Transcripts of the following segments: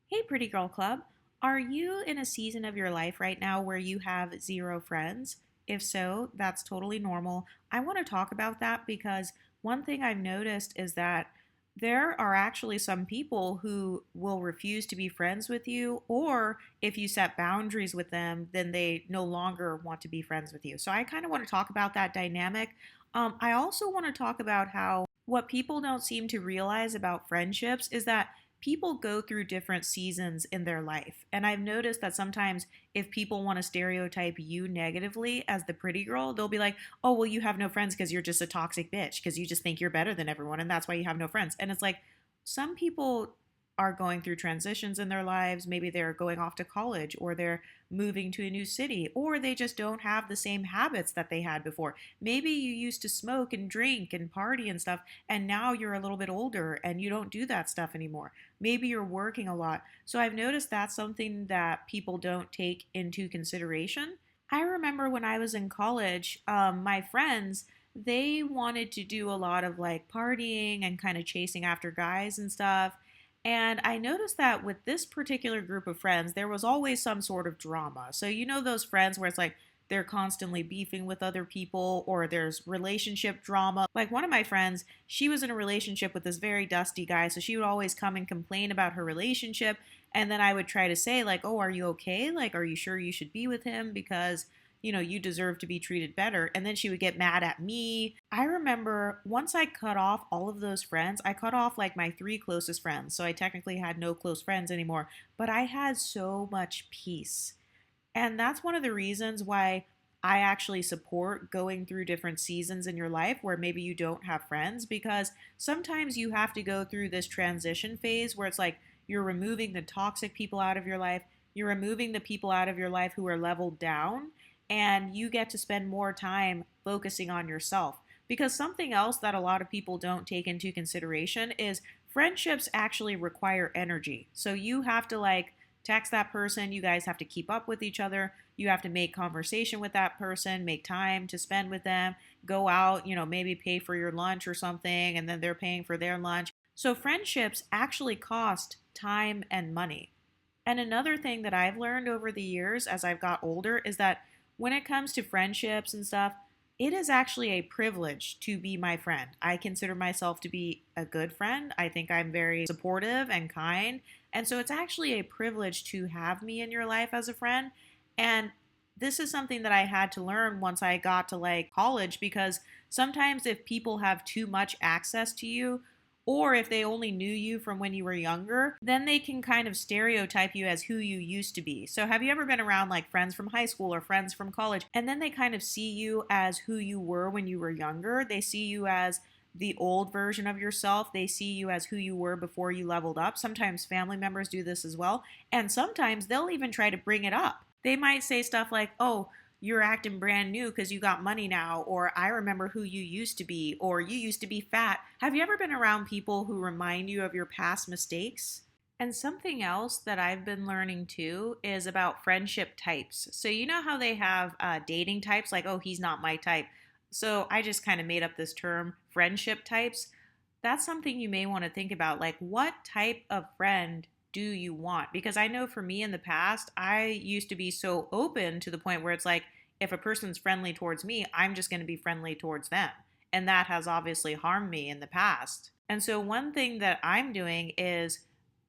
Hey, Pretty Girl Club. Are you in a season of your life right now where you have zero friends? If so, that's totally normal. I want to talk about that because one thing I've noticed is that there are actually some people who will refuse to be friends with you, or if you set boundaries with them, then they no longer want to be friends with you. So I kind of want to talk about that dynamic. I also want to talk about how what people don't seem to realize about friendships is that people go through different seasons in their life. And I've noticed that sometimes if people want to stereotype you negatively as the pretty girl, they'll be like, oh, well, you have no friends because you're just a toxic bitch because you just think you're better than everyone. And that's why you have no friends. And it's like some people are going through transitions in their lives. Maybe they're going off to college or they're moving to a new city or they just don't have the same habits that they had before. Maybe you used to smoke and drink and party and stuff, and now you're a little bit older and you don't do that stuff anymore. Maybe you're working a lot. So I've noticed that's something that people don't take into consideration. I remember when I was in college, my friends, they wanted to do a lot of like partying and kind of chasing after guys and stuff. And I noticed that with this particular group of friends, there was always some sort of drama. So, you know, those friends where it's like they're constantly beefing with other people or there's relationship drama. Like one of my friends, she was in a relationship with this very dusty guy. So she would always come and complain about her relationship. And then I would try to say, like, oh, are you okay? Like, are you sure you should be with him? Because you deserve to be treated better. And then she would get mad at me. I remember once I cut off all of those friends, I cut off like my three closest friends. So I technically had no close friends anymore, but I had so much peace. And that's one of the reasons why I actually support going through different seasons in your life where maybe you don't have friends, because sometimes you have to go through this transition phase where it's like you're removing the toxic people out of your life, you're removing the people out of your life who are leveled down, and you get to spend more time focusing on yourself. Because something else that a lot of people don't take into consideration is friendships actually require energy. So you have to like text that person, you guys have to keep up with each other, you have to make conversation with that person, make time to spend with them, go out, maybe pay for your lunch or something, and then they're paying for their lunch. So friendships actually cost time and money. And another thing that I've learned over the years as I've got older is that when it comes to friendships and stuff, it is actually a privilege to be my friend. I consider myself to be a good friend. I think I'm very supportive and kind. And so it's actually a privilege to have me in your life as a friend. And this is something that I had to learn once I got to like college, because sometimes if people have too much access to you, or if they only knew you from when you were younger, then they can kind of stereotype you as who you used to be. So, have you ever been around like friends from high school or friends from college, and then they kind of see you as who you were when you were younger? They see you as the old version of yourself. They see you as who you were before you leveled up. Sometimes family members do this as well. And sometimes they'll even try to bring it up. They might say stuff like, oh, you're acting brand new because you got money now, or I remember who you used to be, or you used to be fat. Have you ever been around people who remind you of your past mistakes? And something else that I've been learning too is about friendship types. So, you know how they have dating types, like, oh, he's not my type. So, I just kind of made up this term, friendship types. That's something you may want to think about. Like, what type of friend do you want? Because I know for me in the past, I used to be so open to the point where it's like, if a person's friendly towards me, I'm just going to be friendly towards them. And that has obviously harmed me in the past. And so, one thing that I'm doing is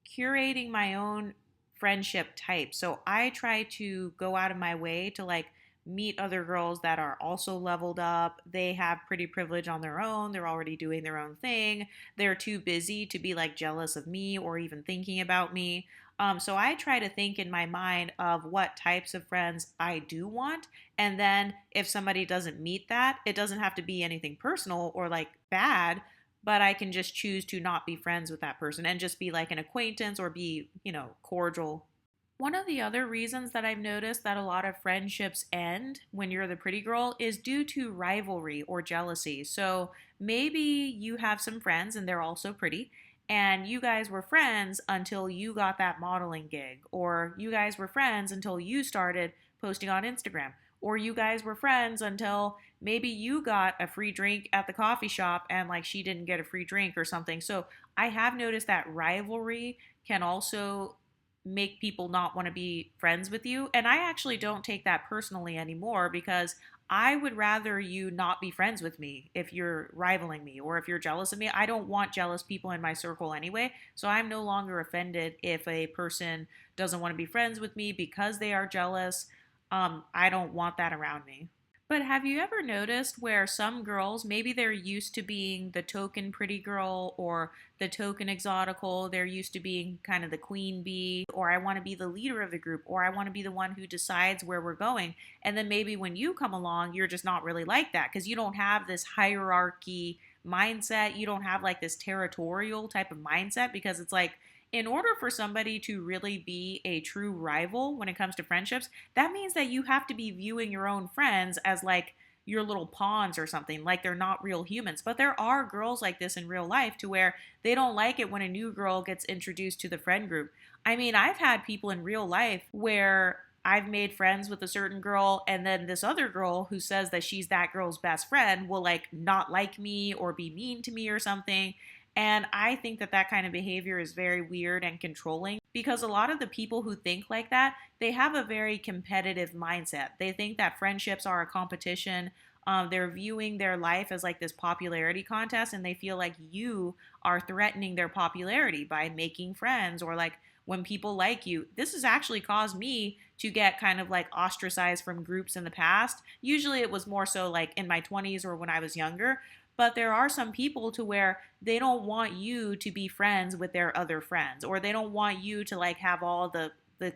curating my own friendship type. So, I try to go out of my way to like meet other girls that are also leveled up. They have pretty privilege on their own. They're already doing their own thing. They're too busy to be like jealous of me or even thinking about me. So I try to think in my mind of what types of friends I do want. And then if somebody doesn't meet that, it doesn't have to be anything personal or like bad, but I can just choose to not be friends with that person and just be like an acquaintance or be, cordial. One of the other reasons that I've noticed that a lot of friendships end when you're the pretty girl is due to rivalry or jealousy. So maybe you have some friends and they're also pretty, and you guys were friends until you got that modeling gig, or you guys were friends until you started posting on Instagram, or you guys were friends until maybe you got a free drink at the coffee shop and like she didn't get a free drink or something. So I have noticed that rivalry can also make people not want to be friends with you. And I actually don't take that personally anymore because I would rather you not be friends with me if you're rivaling me or if you're jealous of me. I don't want jealous people in my circle anyway. So I'm no longer offended if a person doesn't want to be friends with me because they are jealous. I don't want that around me. But have you ever noticed where some girls, maybe they're used to being the token pretty girl or the token exotical, they're used to being kind of the queen bee, or I want to be the leader of the group, or I want to be the one who decides where we're going. And then maybe when you come along, you're just not really like that because you don't have this hierarchy mindset. You don't have like this territorial type of mindset because it's like, in order for somebody to really be a true rival when it comes to friendships, that means that you have to be viewing your own friends as like your little pawns or something, like they're not real humans. But there are girls like this in real life to where they don't like it when a new girl gets introduced to the friend group. I mean, I've had people in real life where I've made friends with a certain girl, and then this other girl who says that she's that girl's best friend will like not like me or be mean to me or something. And I think that that kind of behavior is very weird and controlling because a lot of the people who think like that, they have a very competitive mindset. They think that friendships are a competition. They're viewing their life as like this popularity contest, and they feel like you are threatening their popularity by making friends or like when people like you. This has actually caused me to get kind of like ostracized from groups in the past. Usually it was more so like in my 20s or when I was younger, but there are some people to where they don't want you to be friends with their other friends or they don't want you to like have all the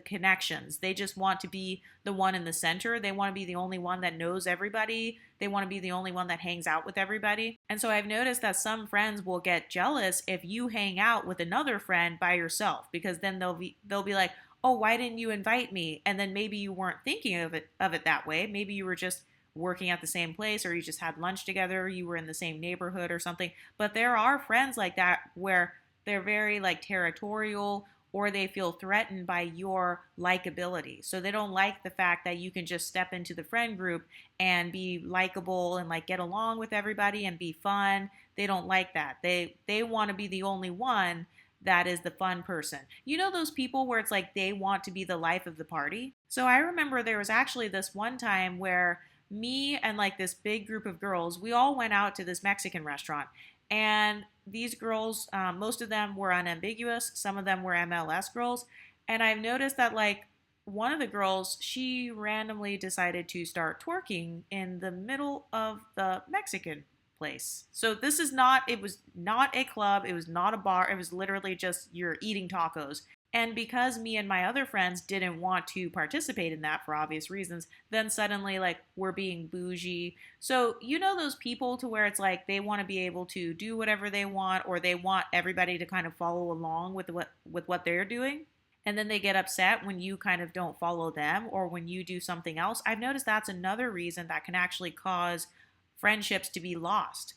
connections. They just want to be the one in the center. They want to be the only one that knows everybody. They want to be the only one that hangs out with everybody. And so I've noticed that some friends will get jealous if you hang out with another friend by yourself because then they'll be like, "Oh, why didn't you invite me?" And then maybe you weren't thinking of it that way. Maybe you were just working at the same place or you just had lunch together, you were in the same neighborhood or something. But there are friends like that where they're very like territorial or they feel threatened by your likability. So they don't like the fact that you can just step into the friend group and be likable and like get along with everybody and be fun. They don't like that. They want to be the only one that is the fun person. You know those people where it's like they want to be the life of the party? So I remember there was actually this one time where me and like this big group of girls, we all went out to this Mexican restaurant. And these girls, most of them were unambiguous, some of them were MLS girls. And I've noticed that like one of the girls, she randomly decided to start twerking in the middle of the Mexican place. So this is not, it was not a club, it was not a bar, it was literally just you're eating tacos. And because me and my other friends didn't want to participate in that for obvious reasons, then suddenly like we're being bougie. So you know those people to where it's like they want to be able to do whatever they want or they want everybody to kind of follow along with what they're doing? And then they get upset when you kind of don't follow them or when you do something else. I've noticed that's another reason that can actually cause friendships to be lost.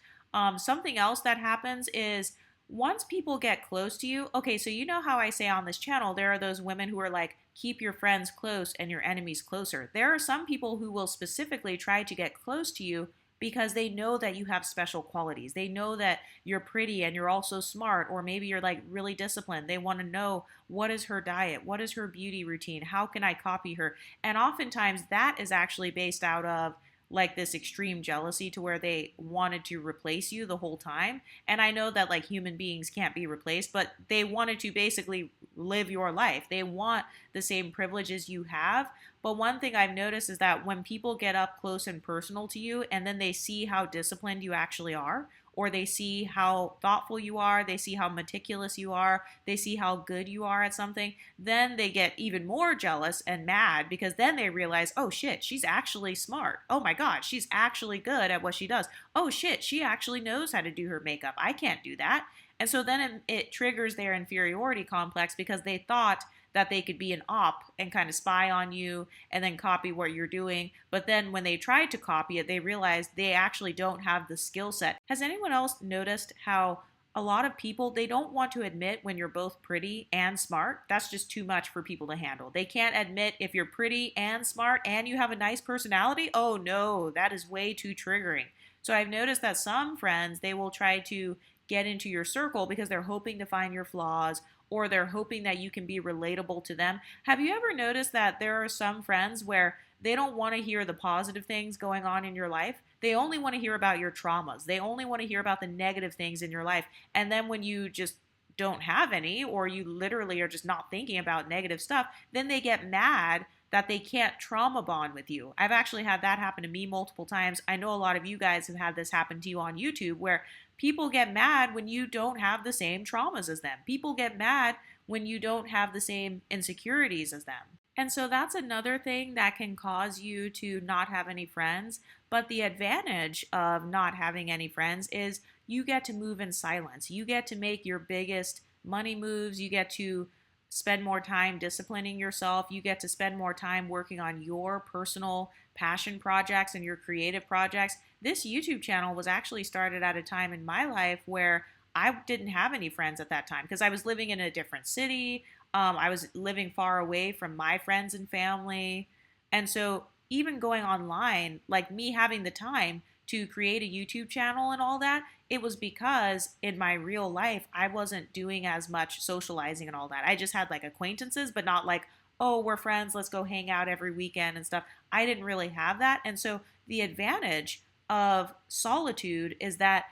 Something else that happens is once people get close to you, okay, so you know how I say on this channel, there are those women who are like, keep your friends close and your enemies closer. There are some people who will specifically try to get close to you because they know that you have special qualities. They know that you're pretty and you're also smart, or maybe you're like really disciplined. They want to know what is her diet? What is her beauty routine? How can I copy her? And oftentimes that is actually based out of like this extreme jealousy to where they wanted to replace you the whole time. And I know that like human beings can't be replaced, but they wanted to basically live your life. They want the same privileges you have. But one thing I've noticed is that when people get up close and personal to you and then they see how disciplined you actually are, or they see how thoughtful you are, they see how meticulous you are, they see how good you are at something, then they get even more jealous and mad because then they realize, oh shit, she's actually smart. Oh my God, she's actually good at what she does. Oh shit, she actually knows how to do her makeup. I can't do that. And so then it triggers their inferiority complex because they thought that they could be an op and kind of spy on you and then copy what you're doing. But then when they tried to copy it, they realized they actually don't have the skill set. Has anyone else noticed how a lot of people, they don't want to admit when you're both pretty and smart? That's just too much for people to handle. They can't admit if you're pretty and smart and you have a nice personality. Oh no, that is way too triggering. So I've noticed that some friends, they will try to get into your circle because they're hoping to find your flaws or they're hoping that you can be relatable to them. Have you ever noticed that there are some friends where they don't want to hear the positive things going on in your life? They only want to hear about your traumas. They only want to hear about the negative things in your life. And then when you just don't have any, or you literally are just not thinking about negative stuff, then they get mad that they can't trauma bond with you. I've actually had that happen to me multiple times. I know a lot of you guys have had this happen to you on YouTube where people get mad when you don't have the same traumas as them. People get mad when you don't have the same insecurities as them. And so that's another thing that can cause you to not have any friends. But the advantage of not having any friends is you get to move in silence. You get to make your biggest money moves. You get to spend more time disciplining yourself. You get to spend more time working on your personal passion projects and your creative projects. This YouTube channel was actually started at a time in my life where I didn't have any friends at that time because I was living in a different city. I was living far away from my friends and family. And so even going online, like me having the time to create a YouTube channel and all that, it was because in my real life, I wasn't doing as much socializing and all that. I just had like acquaintances, but not like, oh, we're friends, let's go hang out every weekend and stuff. I didn't really have that. And so the advantage of solitude is that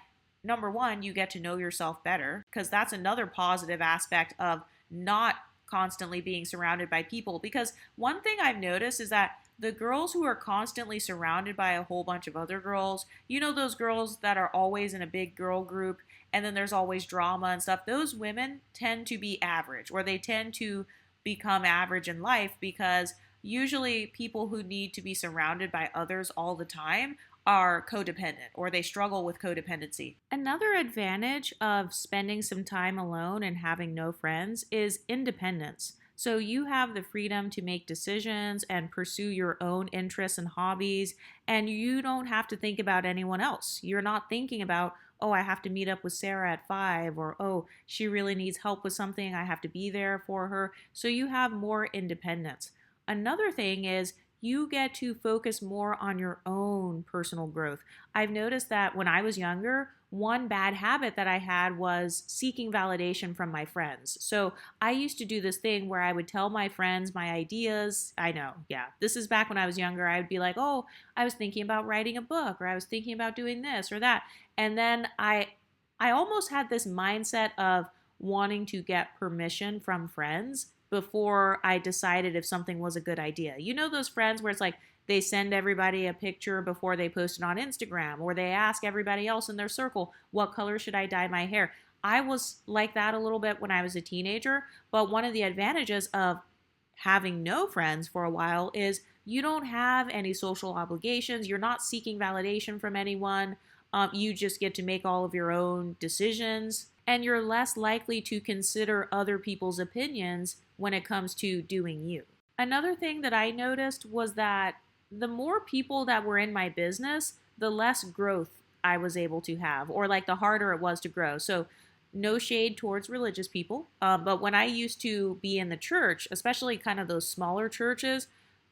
number one, you get to know yourself better, because that's another positive aspect of not constantly being surrounded by people. Because one thing I've noticed is that the girls who are constantly surrounded by a whole bunch of other girls, you know, those girls that are always in a big girl group and then there's always drama and stuff, those women tend to be average, or they tend to become average in life, because usually people who need to be surrounded by others all the time are codependent, or they struggle with codependency. Another advantage of spending some time alone and having no friends is independence. So you have the freedom to make decisions and pursue your own interests and hobbies, and you don't have to think about anyone else. You're not thinking about, oh, I have to meet up with Sarah at 5, or oh, she really needs help with something, I have to be there for her. So you have more independence. Another thing is you get to focus more on your own personal growth. I've noticed that when I was younger, one bad habit that I had was seeking validation from my friends. So I used to do this thing where I would tell my friends my ideas. I know, yeah, this is back when I was younger. I would be like, oh, I was thinking about writing a book, or I was thinking about doing this or that. And then I almost had this mindset of wanting to get permission from friends before I decided if something was a good idea. You know those friends where it's like they send everybody a picture before they post it on Instagram, or they ask everybody else in their circle, what color should I dye my hair? I was like that a little bit when I was a teenager, but one of the advantages of having no friends for a while is you don't have any social obligations. You're not seeking validation from anyone. You just get to make all of your own decisions, and you're less likely to consider other people's opinions when it comes to doing you. Another thing that I noticed was that the more people that were in my business, the less growth I was able to have, or like the harder it was to grow. So no shade towards religious people, but when I used to be in the church, especially kind of those smaller churches,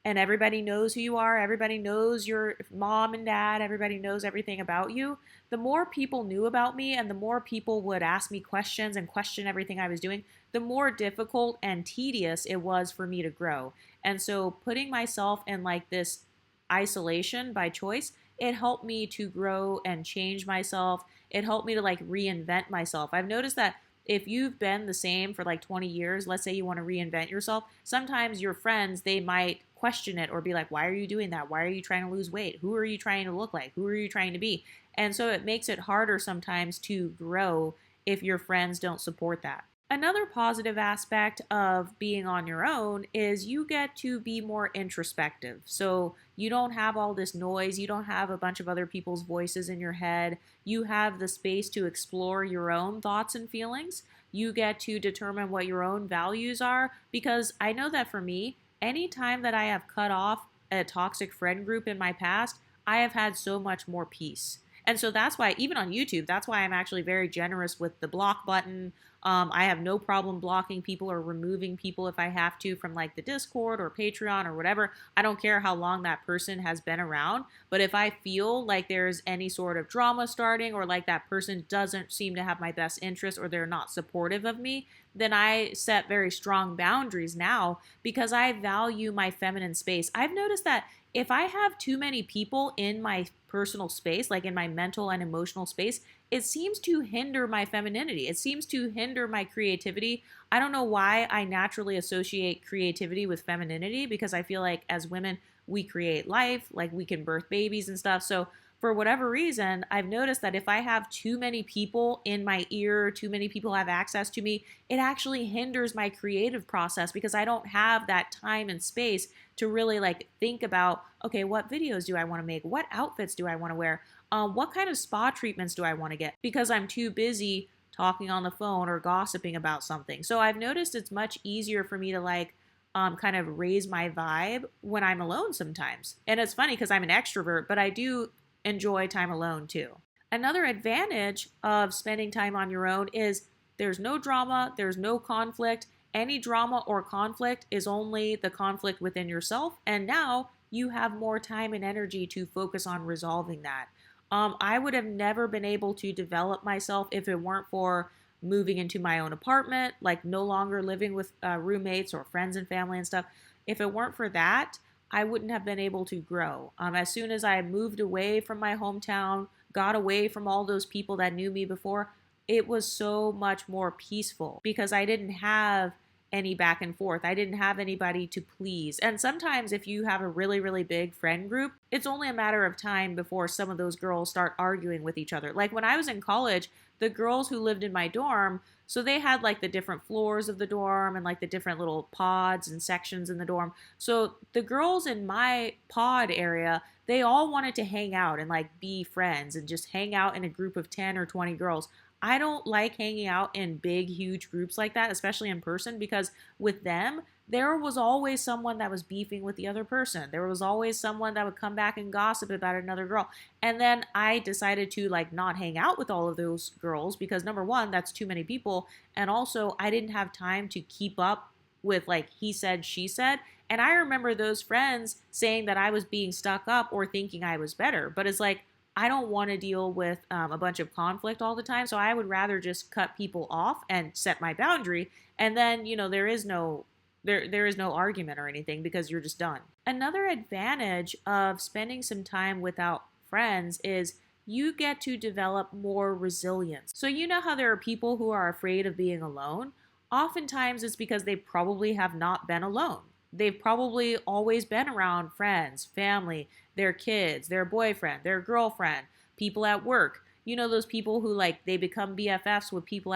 and everybody knows who you are, everybody knows your mom and dad, everybody knows everything about you, the more people knew about me and the more people would ask me questions and question everything I was doing, the more difficult and tedious it was for me to grow. And so putting myself in like this isolation by choice, it helped me to grow and change myself. It helped me to like reinvent myself. I've noticed that if you've been the same for like 20 years, let's say you want to reinvent yourself, sometimes your friends, they might question it or be like, why are you doing that? Why are you trying to lose weight? Who are you trying to look like? Who are you trying to be? And so it makes it harder sometimes to grow if your friends don't support that. Another positive aspect of being on your own is you get to be more introspective. So you don't have all this noise. You don't have a bunch of other people's voices in your head. You have the space to explore your own thoughts and feelings. You get to determine what your own values are, because I know that for me, anytime that I have cut off a toxic friend group in my past, I have had so much more peace. And so that's why, even on YouTube, that's why I'm actually very generous with the block button. I have no problem blocking people or removing people if I have to from like the Discord or Patreon or whatever. I don't care how long that person has been around. But if I feel like there's any sort of drama starting, or like that person doesn't seem to have my best interest, or they're not supportive of me, then I set very strong boundaries now because I value my feminine space. I've noticed that if I have too many people in my personal space, like in my mental and emotional space, it seems to hinder my femininity. It seems to hinder my creativity. I don't know why I naturally associate creativity with femininity because I feel like as women, we create life, like we can birth babies and stuff. So for whatever reason, I've noticed that if I have too many people in my ear, too many people have access to me, it actually hinders my creative process because I don't have that time and space to really like think about, okay, what videos do I want to make? What outfits do I want to wear? What kind of spa treatments do I want to get? Because I'm too busy talking on the phone or gossiping about something. So I've noticed it's much easier for me to like kind of raise my vibe when I'm alone sometimes. And it's funny because I'm an extrovert, but I do enjoy time alone too. Another advantage of spending time on your own is there's no drama, there's no conflict. Any drama or conflict is only the conflict within yourself, and now you have more time and energy to focus on resolving that. I would have never been able to develop myself if it weren't for moving into my own apartment, like no longer living with roommates or friends and family and stuff. If it weren't for that, I wouldn't have been able to grow. As soon as I moved away from my hometown, got away from all those people that knew me before, it was so much more peaceful because I didn't have any back and forth. I didn't have anybody to please. And sometimes if you have a really, really big friend group, it's only a matter of time before some of those girls start arguing with each other. Like when I was in college, the girls who lived in my dorm, so they had like the different floors of the dorm and like the different little pods and sections in the dorm. So the girls in my pod area, they all wanted to hang out and like be friends and just hang out in a group of 10 or 20 girls. I don't like hanging out in big, huge groups like that, especially in person, because with them, there was always someone that was beefing with the other person. There was always someone that would come back and gossip about another girl. And then I decided to like not hang out with all of those girls because number one, that's too many people. And also I didn't have time to keep up with like he said, she said. And I remember those friends saying that I was being stuck up or thinking I was better. But it's like, I don't want to deal with a bunch of conflict all the time. So I would rather just cut people off and set my boundary. And then, there is no argument or anything because you're just done. Another advantage of spending some time without friends is you get to develop more resilience. So you know how there are people who are afraid of being alone? Oftentimes it's because they probably have not been alone. They've probably always been around friends, family, their kids, their boyfriend, their girlfriend, people at work. You know those people who like they become BFFs with people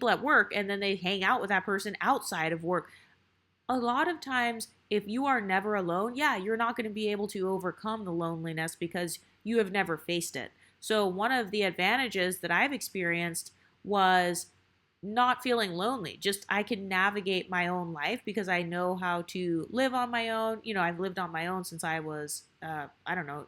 at work and then they hang out with that person outside of work. A lot of times if you are never alone, yeah, you're not going to be able to overcome the loneliness because you have never faced it. So one of the advantages that I've experienced was not feeling lonely. Just I can navigate my own life because I know how to live on my own. I've lived on my own since I was,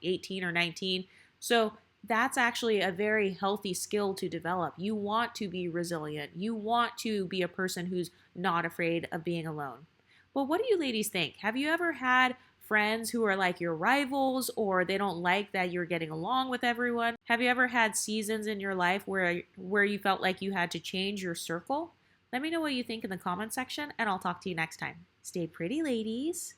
18 or 19. So that's actually a very healthy skill to develop. You want to be resilient. You want to be a person who's not afraid of being alone. Well, what do you ladies think? Have you ever had friends who are like your rivals or they don't like that you're getting along with everyone? Have you ever had seasons in your life where you felt like you had to change your circle? Let me know what you think in the comment section and I'll talk to you next time. Stay pretty, ladies.